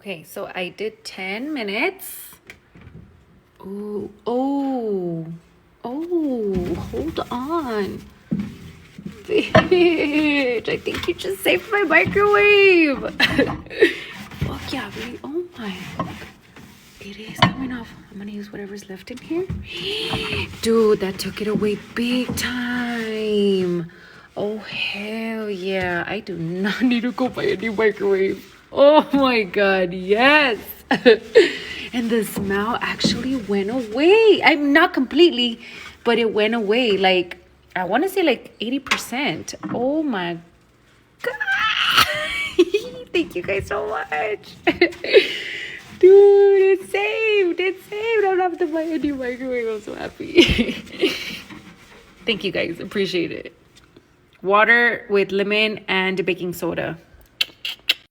Okay, so I did 10 minutes. Oh, oh, oh, hold on. Bitch, I think you just saved my microwave. Fuck yeah, baby. Oh my. It is coming off. I'm gonna use whatever's left in here. Dude, that took it away big time. Oh, hell yeah. I do not need to go buy a new microwave. Oh my God, yes. And the smell actually went away. I'm not completely, but it went away. Like, I want to say like 80%. Oh my God. Thank you guys so much. Dude, it's saved. It's saved. I don't have to buy a new microwave. I'm so happy. Thank you guys. Appreciate it. Water with lemon and baking soda.